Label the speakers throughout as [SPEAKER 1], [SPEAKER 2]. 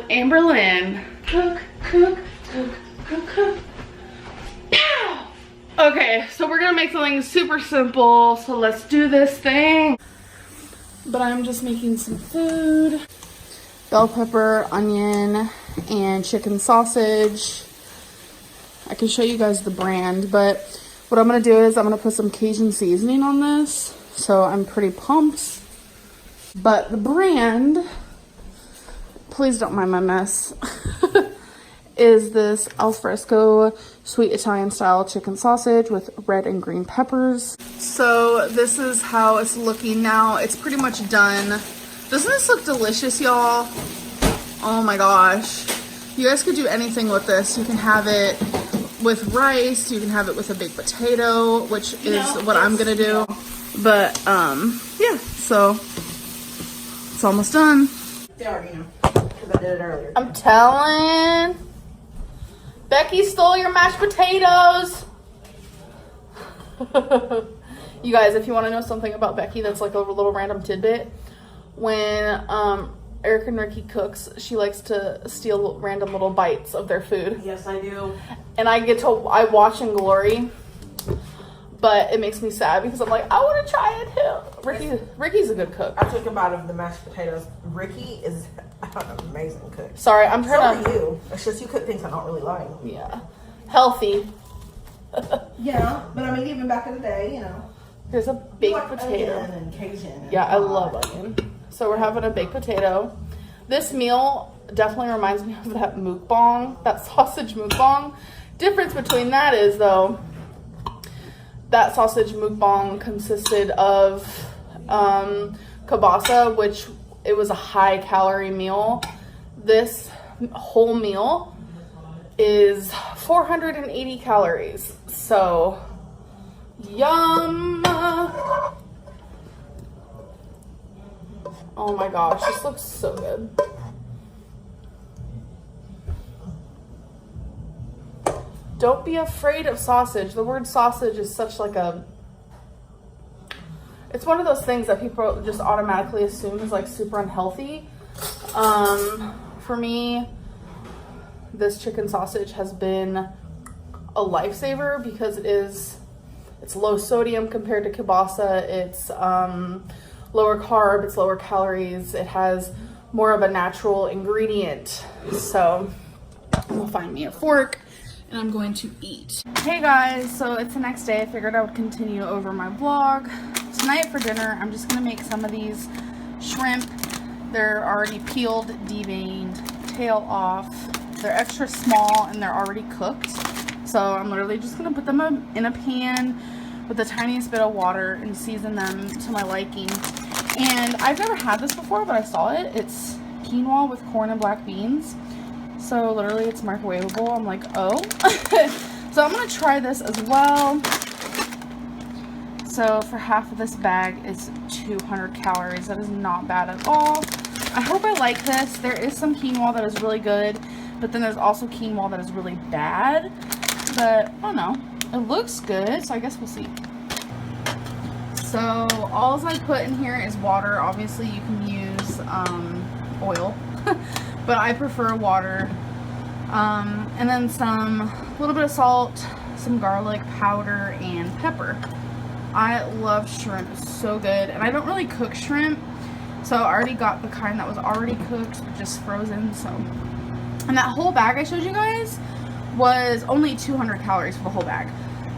[SPEAKER 1] Amberlynn. Cook, cook, cook, cook, cook. Pow! Okay, so we're gonna make something super simple. So let's do this thing. But I'm just making some food. Bell pepper, onion, and chicken sausage. I can show you guys the brand, but what I'm gonna do is I'm gonna put some Cajun seasoning on this. So I'm pretty pumped. But the brand, please don't mind my mess, is this Alfresco sweet Italian style chicken sausage with red and green peppers. So this is how it's looking now. It's pretty much done. Doesn't this look delicious, y'all? Oh my gosh. You guys could do anything with this. You can have it with rice. You can have it with a baked potato, which is what I'm gonna do. But yeah, so it's almost done.
[SPEAKER 2] They already know, because I did it earlier.
[SPEAKER 1] I'm telling. Becky stole your mashed potatoes. You guys, if you want to know something about Becky, that's like a little random tidbit. When Eric and Ricky cooks, she likes to steal random little bites of their food.
[SPEAKER 2] Yes, I do.
[SPEAKER 1] And I watch in glory, but it makes me sad because I'm like, I want to try it too. Ricky's a good cook.
[SPEAKER 2] I took a bite of the mashed potatoes. Ricky is an amazing cook.
[SPEAKER 1] Sorry, I'm trying
[SPEAKER 2] So are you. It's just you cook things I don't really like.
[SPEAKER 1] Yeah. Healthy.
[SPEAKER 2] Yeah, but I mean, even back in the day, you know.
[SPEAKER 1] Here's a baked potato.
[SPEAKER 2] Onion and Cajun.
[SPEAKER 1] Yeah, I love onion. So we're having a baked potato. This meal definitely reminds me of that mukbang, that sausage mukbang. Difference between that is, though, that sausage mukbang consisted of kielbasa, which it was a high calorie meal. This whole meal is 480 calories. So, yum. Oh my gosh, this looks so good. Don't be afraid of sausage. The word sausage is such like a... It's one of those things that people just automatically assume is like super unhealthy. For me, this chicken sausage has been a lifesaver because it's low sodium compared to kielbasa. It's lower carb, it's lower calories. It has more of a natural ingredient. So I'm gonna find me a fork and I'm going to eat. Hey guys, so it's the next day. I figured I would continue over my vlog. Tonight for dinner, I'm just gonna make some of these shrimp. They're already peeled, deveined, tail off. They're extra small and they're already cooked. So I'm literally just gonna put them in a pan with the tiniest bit of water and season them to my liking. And I've never had this before, but I saw it. It's quinoa with corn and black beans. So literally it's microwavable. I'm like, oh. So I'm gonna try this as well. So for half of this bag is 200 calories. That is not bad at all. I hope I like this. There is some quinoa that is really good, but then there's also quinoa that is really bad. But I don't know. It looks good, so I guess we'll see. So all I put in here is water. Obviously you can use oil, but I prefer water. And then a little bit of salt, some garlic powder, and pepper. I love shrimp, it's so good. And I don't really cook shrimp, so I already got the kind that was already cooked, just frozen. So, and that whole bag I showed you guys was only 200 calories for the whole bag.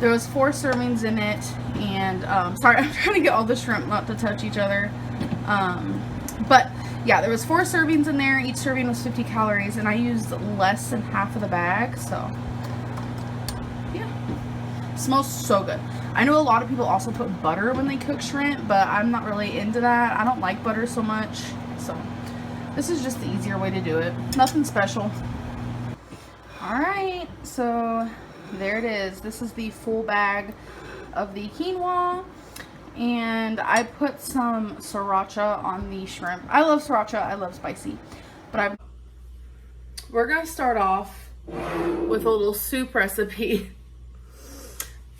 [SPEAKER 1] There was 4 servings in it, and sorry, I'm trying to get all the shrimp not to touch each other. But yeah, there was 4 servings in there. Each serving was 50 calories, and I used less than half of the bag. So yeah, smells so good. I know a lot of people also put butter when they cook shrimp, but I'm not really into that. I don't like butter so much, so this is just the easier way to do it. Nothing special. Alright, so there it is. This is the full bag of the quinoa, and I put some sriracha on the shrimp. I love sriracha, I love spicy, but we're gonna start off with a little soup recipe.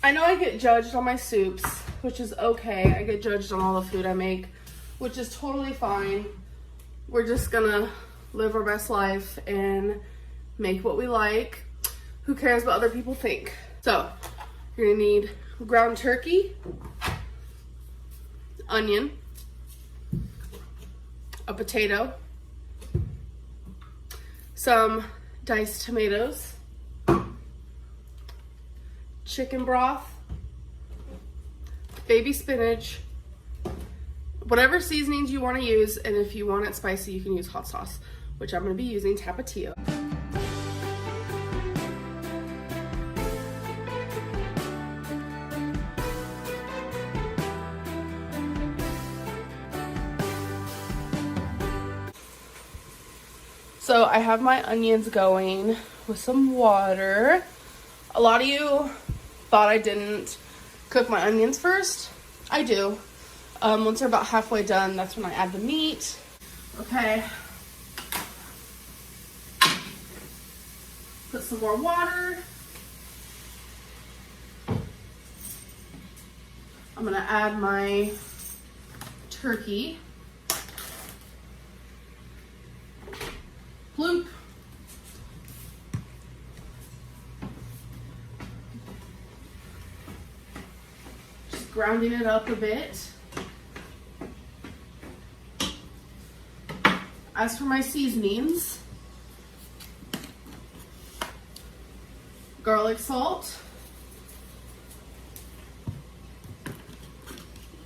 [SPEAKER 1] I know I get judged on my soups, which is okay. I get judged on all the food I make, which is totally fine. We're just gonna live our best life and make what we like. Who cares what other people think? So, you're gonna need ground turkey, onion, a potato, some diced tomatoes, chicken broth, baby spinach, whatever seasonings you want to use, and if you want it spicy, you can use hot sauce, which I'm going to be using Tapatio. So I have my onions going with some water. A lot of you thought I didn't cook my onions first. I do. Once they're about halfway done, that's when I add the meat. Okay. Put some more water. I'm gonna add my turkey. Bloop. Just grounding it up a bit. As for my seasonings, garlic salt.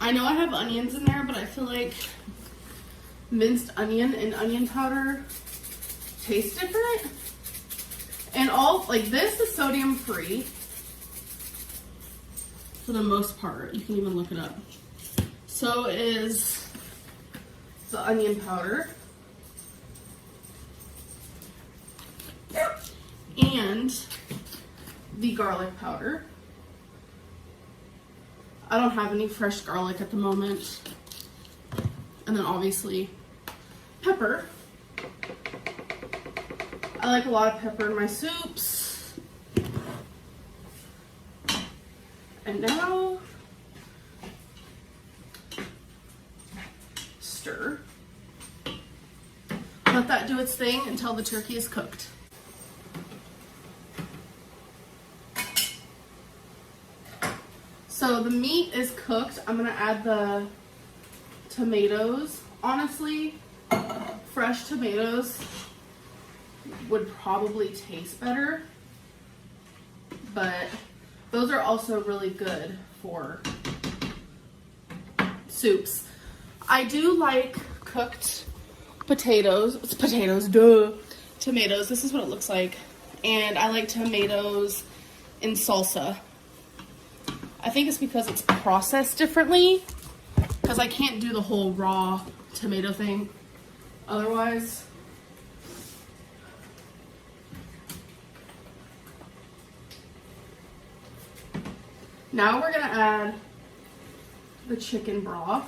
[SPEAKER 1] I know I have onions in there, but I feel like minced onion and onion powder taste different. And all, like, this is sodium free for the most part. You can even look it up. So is the onion powder. And the garlic powder. I don't have any fresh garlic at the moment. And then obviously pepper. I like a lot of pepper in my soups. And now stir. Let that do its thing until the turkey is cooked. So the meat is cooked. I'm gonna add the tomatoes. Honestly, fresh tomatoes would probably taste better, but those are also really good for soups. I do like cooked potatoes. It's potatoes, duh. Tomatoes. This is what it looks like. And I like tomatoes in salsa. I think it's because it's processed differently, because I can't do the whole raw tomato thing otherwise. Now we're gonna add the chicken broth.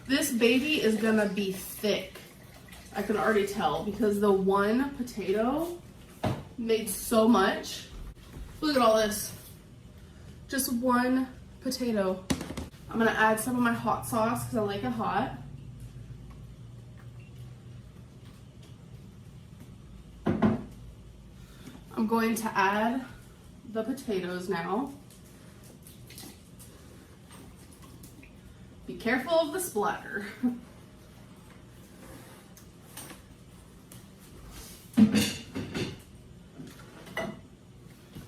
[SPEAKER 1] This baby is gonna be thick. I can already tell because the one potato made so much. Look at all this. Just one potato. I'm gonna add some of my hot sauce because I like it hot. I'm going to add the potatoes now. Be careful of the splatter.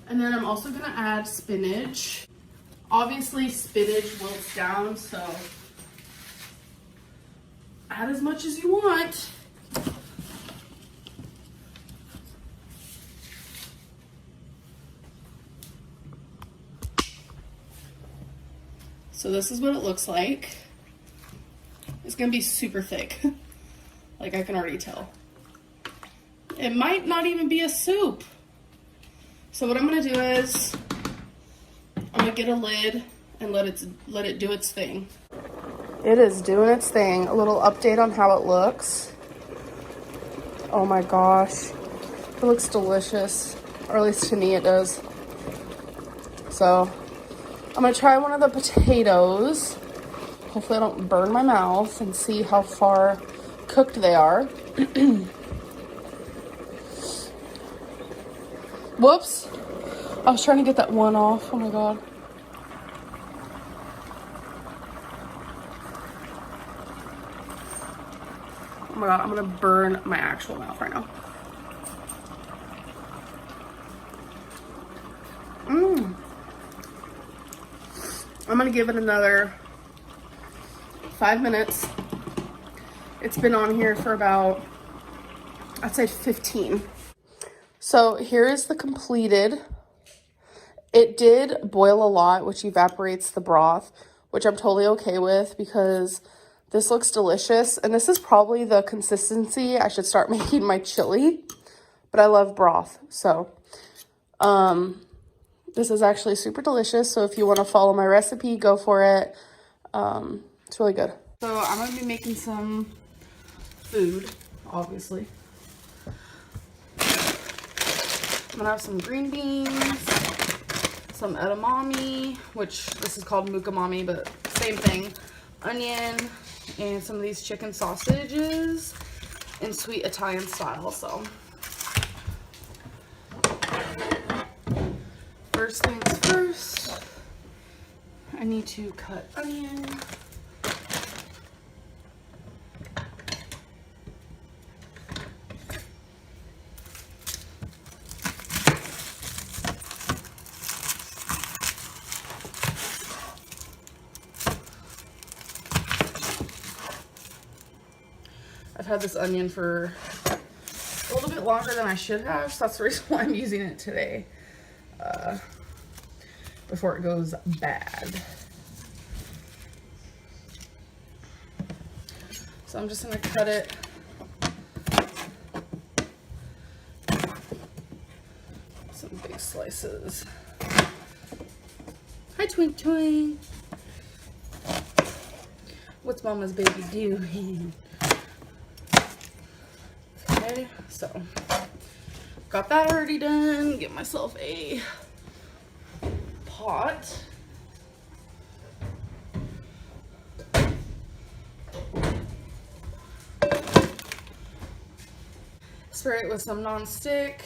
[SPEAKER 1] And then I'm also gonna add spinach. Obviously spinach wilts down, so add as much as you want. So this is what it looks like. It's gonna be super thick. Like, I can already tell. It might not even be a soup. So what I'm gonna do is, I'm gonna get a lid and let it do its thing. It is doing its thing. A little update on how it looks. Oh my gosh. It looks delicious. Or at least to me it does. So, I'm gonna try one of the potatoes. Hopefully I don't burn my mouth, and see how far cooked they are. Whoops. I was trying to get that one off. Oh my god. Oh my god, I'm gonna burn my actual mouth right now. I'm gonna give it another 5 minutes. It's been on here for about, I'd say 15. So here is the completed. It did boil a lot, which evaporates the broth, which I'm totally okay with because this looks delicious. And this is probably the consistency I should start making my chili, but I love broth. So, this is actually super delicious. So if you want to follow my recipe, go for it. It's really good. So I'm going to be making some food, obviously. I'm going to have some green beans, some edamame, which this is called mukamami, but same thing. Onion, and some of these chicken sausages in sweet Italian style. So first things first, I need to cut onion. I've had this onion for a little bit longer than I should have, so that's the reason why I'm using it today, before it goes bad. So I'm just gonna cut it some big slices. Hi, Twink Twink. What's Mama's baby doing? Okay, so got that already done. Get myself a pot. Spray it with some non-stick.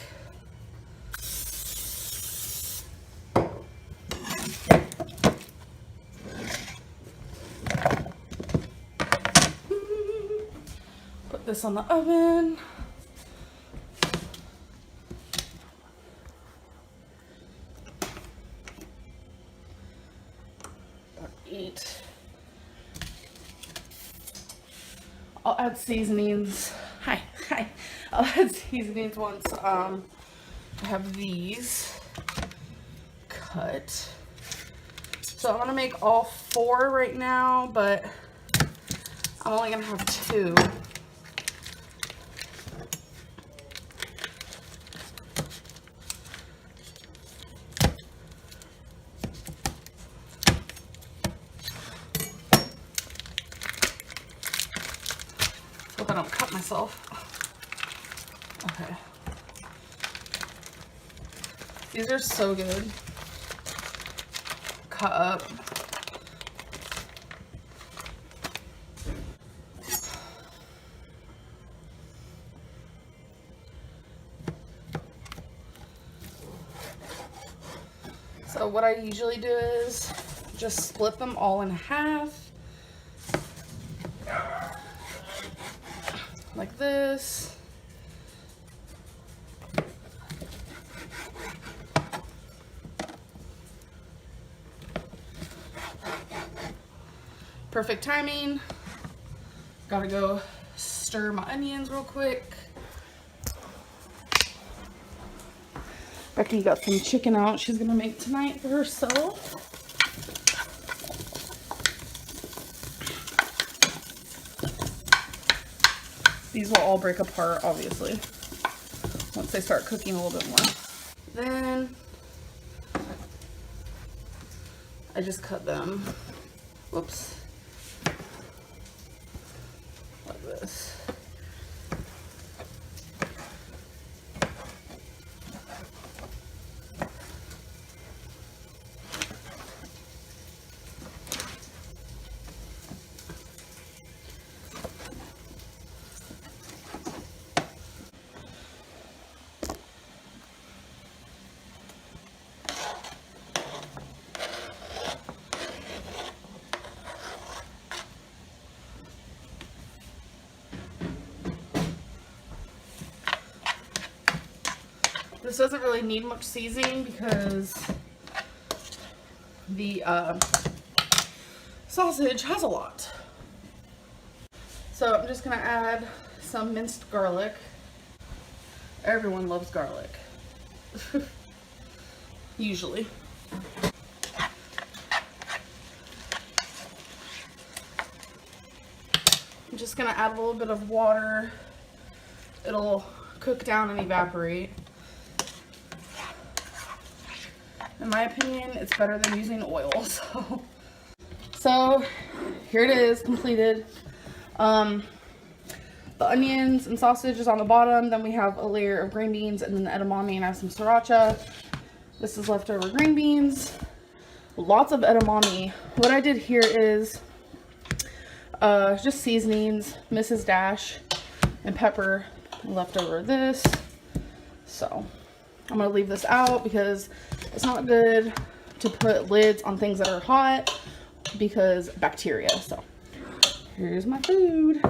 [SPEAKER 1] Put this on the oven. I'll add seasonings. Hi. I'll add seasonings once I have these cut. So I'm gonna make all 4 right now, but I'm only gonna have 2. Hope I don't cut myself. Okay. These are so good. Cut up. So what I usually do is just split them all in half. Like this. Perfect timing. Gotta go stir my onions real quick. Becky got some chicken out she's gonna make tonight for herself. These will all break apart, obviously, once they start cooking a little bit more. Then I just cut them, whoops, like this. This doesn't really need much seasoning because the sausage has a lot. So I'm just gonna add some minced garlic. Everyone loves garlic. Usually. I'm just gonna add a little bit of water. It'll cook down and evaporate. In my opinion, it's better than using oil. So here it is, completed. The onions and sausage is on the bottom. Then we have a layer of green beans and then the edamame, and I have some sriracha. This is leftover green beans. Lots of edamame. What I did here is just seasonings, Mrs. Dash, and pepper. Left over this. So I'm gonna leave this out because it's not good to put lids on things that are hot because bacteria. So here's my food.